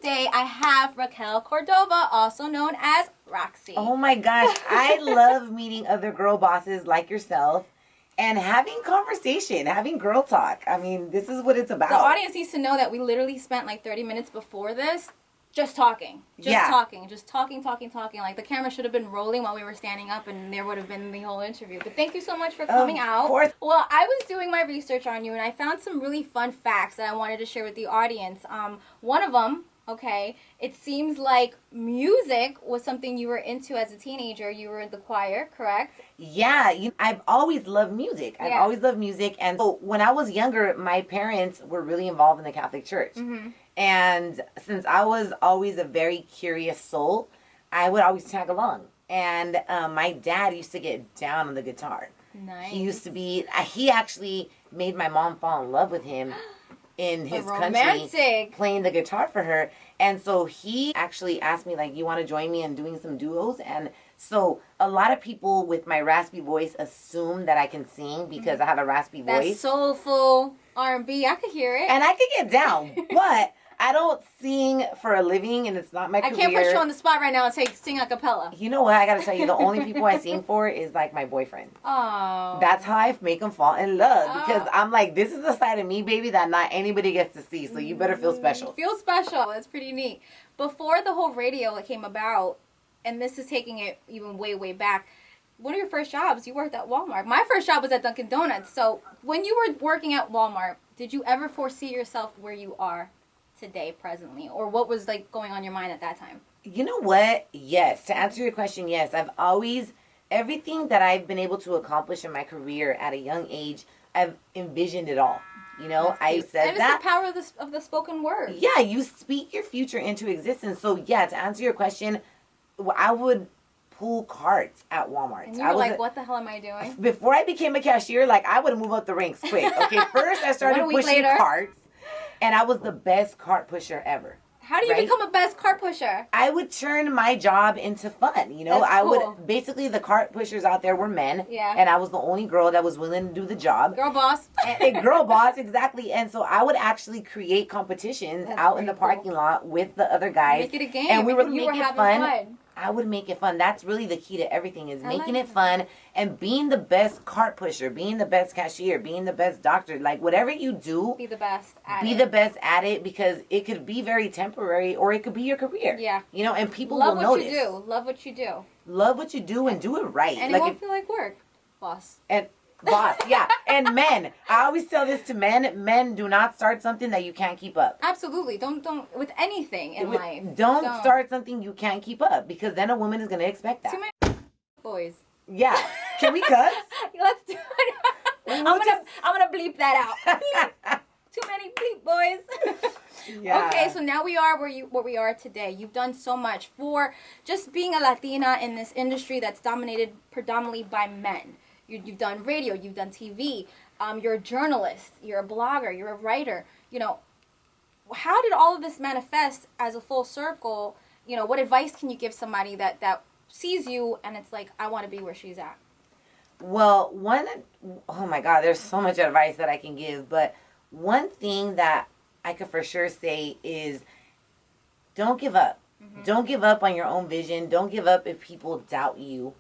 today I have Raquel Cordova, also known as RaqC. Oh my gosh, I love meeting other girl bosses like yourself and having conversation, having girl talk. I mean, this is what it's about. The audience needs to know that we literally spent like 30 minutes before this just talking. Just talking. Like the camera should have been rolling while we were standing up and there would have been the whole interview. But thank you so much for coming out. Of course. Well, I was doing my research on you and I found some really fun facts that I wanted to share with the audience. One of them, okay, it seems like music was something you were into as a teenager. You were in the choir, correct? Yeah, I've always loved music. I've always loved music. And so when I was younger, my parents were really involved in the Catholic Church. Mm-hmm. And since I was always a very curious soul, I would always tag along. And my dad used to get down on the guitar. Nice. He actually made my mom fall in love with him in his country, playing the guitar for her. And so he actually asked me, like, you want to join me in doing some duos? And so a lot of people with my raspy voice assume that I can sing because I have a raspy voice. That's soulful R&B. I could hear it. And I could get down, but I don't sing for a living, and it's not my career. I can't put you on the spot right now and say sing a cappella. You know what? I got to tell you, the only people I sing for is, like, my boyfriend. Oh. That's how I make them fall in love. Because I'm like, this is a side of me, baby, that not anybody gets to see. So you better feel special. Feel special. That's pretty neat. Before the whole radio came about, and this is taking it even way, way back, one of your first jobs, you worked at Walmart. My first job was at Dunkin' Donuts. So when you were working at Walmart, did you ever foresee yourself where you are today, presently? Or what was like going on your mind at that time? You know what? Yes. To answer your question, yes. I've always, everything that I've been able to accomplish in my career at a young age, I've envisioned it all. You know, I said and that. It's the power of the spoken word. Yeah, you speak your future into existence. So yeah, to answer your question, I would pull carts at Walmart. And you were like, what the hell am I doing? Before I became a cashier, like, I would move up the ranks quick. Okay, first I started pushing carts, and I was the best cart pusher ever. How do you become a best cart pusher? I would turn my job into fun. You know, That's cool. Basically, the cart pushers out there were men. Yeah. And I was the only girl that was willing to do the job. Girl boss. Girl boss, exactly. And so I would actually create competitions out in the parking lot with the other guys. Make it a game. And we would make it fun. I would make it fun. That's really the key to everything, is making it fun and being the best cart pusher, being the best cashier, being the best doctor. Like, whatever you do, be the best at it. Be the best at it, because it could be very temporary or it could be your career. Yeah. You know, and people will notice. Love what you do. Love what you do and do it right. And it won't feel like work, boss. And boss, yeah. And men, I always tell this to men. Men, do not start something that you can't keep up. Absolutely. Don't with anything in life. Don't start something you can't keep up, because then a woman is going to expect that. Too many boys. Yeah. Can we cuss? Let's do it. I'm gonna bleep that out. Too many bleep boys. Yeah. Okay, so now we are where we are today. You've done so much for just being a Latina in this industry that's dominated predominantly by men. You've done radio, you've done TV, you're a journalist, you're a blogger, you're a writer. You know, how did all of this manifest as a full circle? You know, what advice can you give somebody that sees you and it's like, I want to be where she's at? Well, oh my God, there's so much advice that I can give, but one thing that I could for sure say is don't give up. Mm-hmm. Don't give up on your own vision. Don't give up if people doubt you.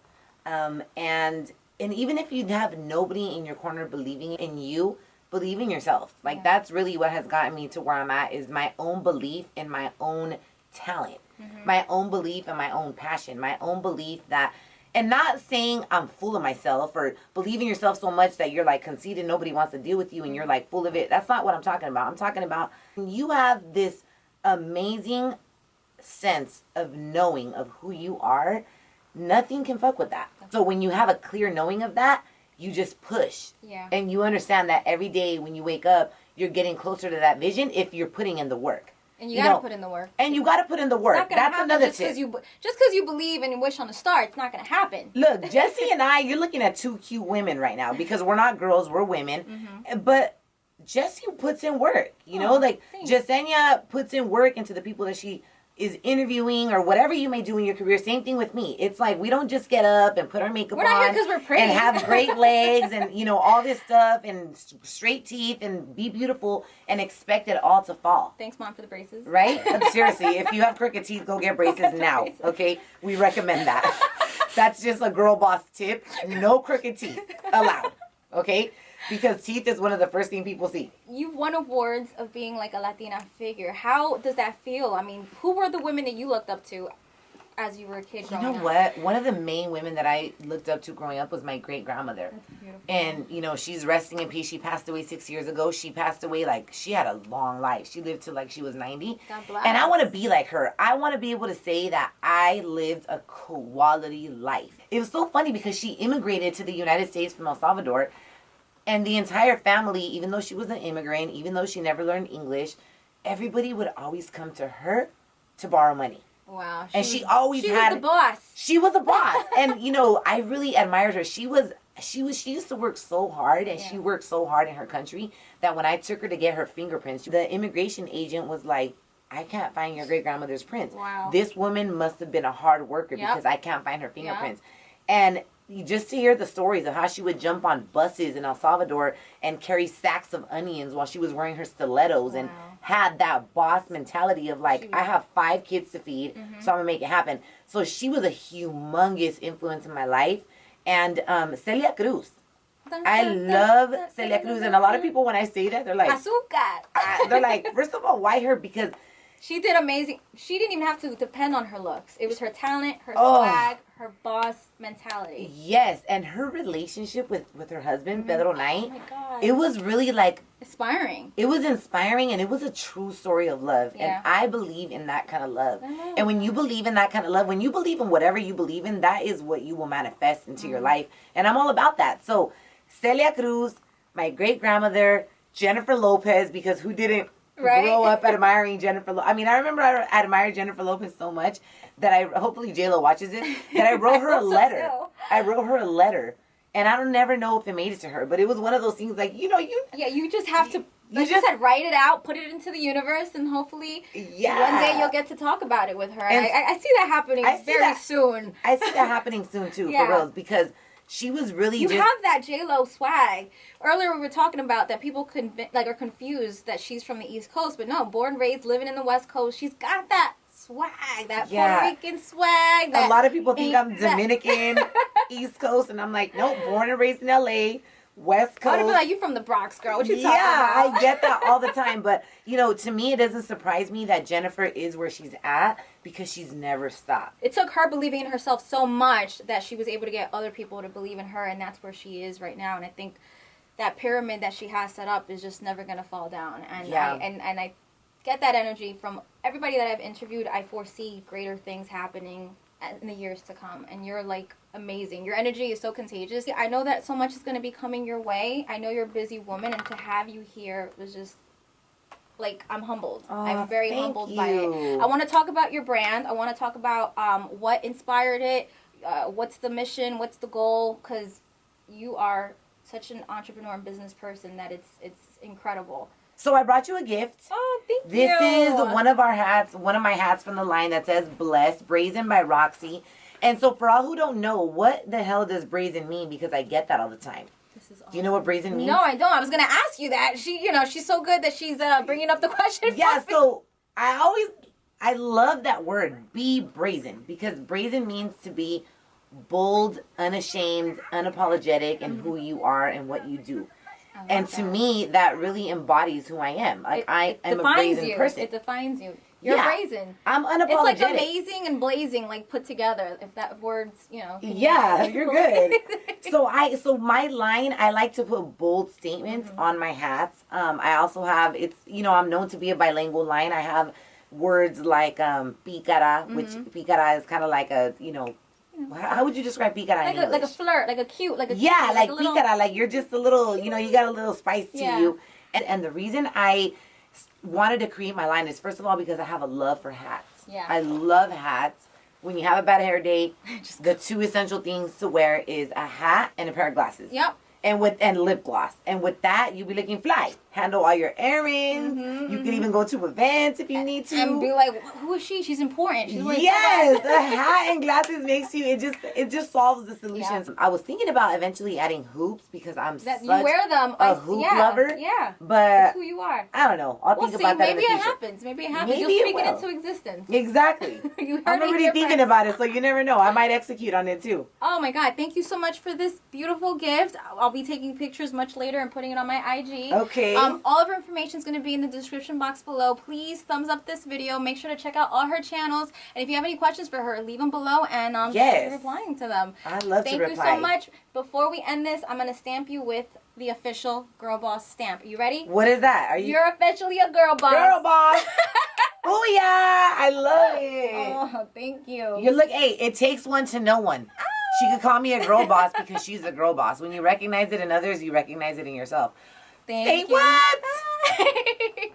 And even if you have nobody in your corner believing in you, believe in yourself. Like, that's really what has gotten me to where I'm at, is my own belief in my own talent, my own belief in my own passion, my own belief that, and not saying I'm full of myself or believe in yourself so much that you're like conceited, nobody wants to deal with you and you're like full of it. That's not what I'm talking about. I'm talking about you have this amazing sense of knowing of who you are. Nothing can fuck with that. So when you have a clear knowing of that, you just push. Yeah. And you understand that every day when you wake up, you're getting closer to that vision if you're putting in the work. And you got to put in the work. And you got to put in the work. That's another tip. Just because you believe and wish on a star, it's not going to happen. Look, Jessie and I, you're looking at two cute women right now, because we're not girls, we're women. Mm-hmm. But Jessie puts in work. You know, like, thanks. Yesenia puts in work into the people that she is interviewing or whatever you may do in your career. Same thing with me. It's like we don't just get up and put our makeup We're not on here 'cause we're pretty. and have great legs and, you know, all this stuff and straight teeth and be beautiful and expect it all to fall. Thanks, Mom, for the braces. Right? Seriously, if you have crooked teeth, go get braces now. Braces. Okay? We recommend that. That's just a girl boss tip. No crooked teeth allowed. Okay? Because teeth is one of the first things people see. You've won awards of being like a Latina figure. How does that feel? I mean, who were the women that you looked up to as you were a kid growing up? You know what? One of the main women that I looked up to growing up was my great-grandmother. That's beautiful. And, you know, she's resting in peace. She passed away 6 years ago. She passed away like, she had a long life. She lived till like she was 90. God bless. And I want to be like her. I want to be able to say that I lived a quality life. It was so funny because she immigrated to the United States from El Salvador. And the entire family, even though she was an immigrant, even though she never learned English, everybody would always come to her to borrow money. Wow. She always had... She was the boss. She was a boss. And, you know, I really admired her. She used to work so hard, and she worked so hard in her country that when I took her to get her fingerprints, the immigration agent was like, I can't find your great-grandmother's prints. Wow. This woman must have been a hard worker because I can't find her fingerprints. And just to hear the stories of how she would jump on buses in El Salvador and carry sacks of onions while she was wearing her stilettos and had that boss mentality of like, I have 5 kids to feed, so I'm going to make it happen. So she was a humongous influence in my life. And Celia Cruz. I love Celia Cruz. And a lot of people, when I say that, they're like, Azúcar. they're like, first of all, why her? Because she did amazing. She didn't even have to depend on her looks. It was her talent, her swag, her boss mentality. Yes, and her relationship with her husband, Pedro Knight, oh my God. it was really like... Inspiring. It was inspiring, and it was a true story of love. Yeah. And I believe in that kind of love. And when you believe in that kind of love, when you believe in whatever you believe in, that is what you will manifest into your life. And I'm all about that. So, Celia Cruz, my great-grandmother, Jennifer Lopez, because who didn't... grow up admiring Jennifer Lopez. I mean, I remember I admired Jennifer Lopez so much that hopefully J-Lo watches it, that I wrote her a letter. I wrote her a letter. And I don't never know if it made it to her, but it was one of those things like, you know, you just have to, like you said, write it out, put it into the universe, and hopefully one day you'll get to talk about it with her. And I see that happening very soon. I see that happening soon, too, for real, because... she was really You have that J-Lo swag. Earlier we were talking about that people are confused that she's from the East Coast, but no, born, raised, living in the West Coast. She's got that swag, that Puerto Rican swag. A lot of people think I'm Dominican, East Coast, and I'm like, nope, born and raised in L.A., West Coast. I would be like, you from the Bronx, girl. What you talking about? I get that all the time. But, you know, to me, it doesn't surprise me that Jennifer is where she's at because she's never stopped. It took her believing in herself so much that she was able to get other people to believe in her, and that's where she is right now. And I think that pyramid that she has set up is just never going to fall down. And I get that energy from everybody that I've interviewed. I foresee greater things happening in the years to come, and you're like amazing. Your energy is so contagious. I know that so much is going to be coming your way. I know you're a busy woman, and to have you here was just like, I'm humbled. I'm very humbled by it. I want to talk about your brand. I want to talk about what inspired it, what's the mission, what's the goal, because you are such an entrepreneur and business person that it's incredible. So I brought you a gift. Oh, thank you. This is one of our hats, one of my hats from the line that says Blessed, brazen by RaqC. And so for all who don't know, what the hell does brazen mean? Because I get that all the time. This is awesome. Do you know what brazen means? No, I don't. I was going to ask you that. She's so good that she's bringing up the question. Yeah, so I love that word, be brazen. Because brazen means to be bold, unashamed, unapologetic in who you are and what you do. And to me, that really embodies who I am. Like, I am a brazen person. It defines you. You're brazen. I'm unapologetic. It's like amazing and blazing, like put together. If that word's, Yeah, you're good. So my line, I like to put bold statements on my hats. I also have, I'm known to be a bilingual line. I have words like pícara, which pícara is kind of like a, how would you describe pícara in English? Like a flirt, like a cute, like pícara, like you're just a little, you got a little spice to you. And the reason I wanted to create my line is, first of all, because I have a love for hats. Yeah. I love hats. When you have a bad hair day, the 2 essential things to wear is a hat and a pair of glasses. Yep. And lip gloss. And with that, you'll be looking fly. handle all your errands. Mm-hmm, You can even go to events if you need to. And be like, who is she? She's important. She's wearing Yes, sunglasses. a hat and glasses makes you. It just solves the solutions. Yeah. I was thinking about eventually adding hoops because I'm That such you wear them. a hoop lover. Yeah. But That's who you are. I don't know. I'll We'll think see. about that Maybe in the it future. happens. Maybe it happens. Maybe You'll it speak it will. into existence. Exactly. You heard I'm it already here thinking first. about it, so you never know. I might execute on it too. Oh my God. Thank you so much for this beautiful gift. I'll be taking pictures much later and putting it on my IG. Okay. All of her information is going to be in the description box below. Please thumbs up this video. Make sure to check out all her channels. And if you have any questions for her, leave them below and Yes. she'll be replying to them. I'd love to Thank you reply. so much. Before we end this, I'm going to stamp you with the official Girl Boss stamp. Are you ready? What is that? Are you You're officially a girl boss. girl boss? Oh yeah, I love it. Oh, thank you. You look. Hey, it takes one to know one. She could call me a girl boss because she's a girl boss. When you recognize it in others, you recognize it in yourself. Thank Say you. what?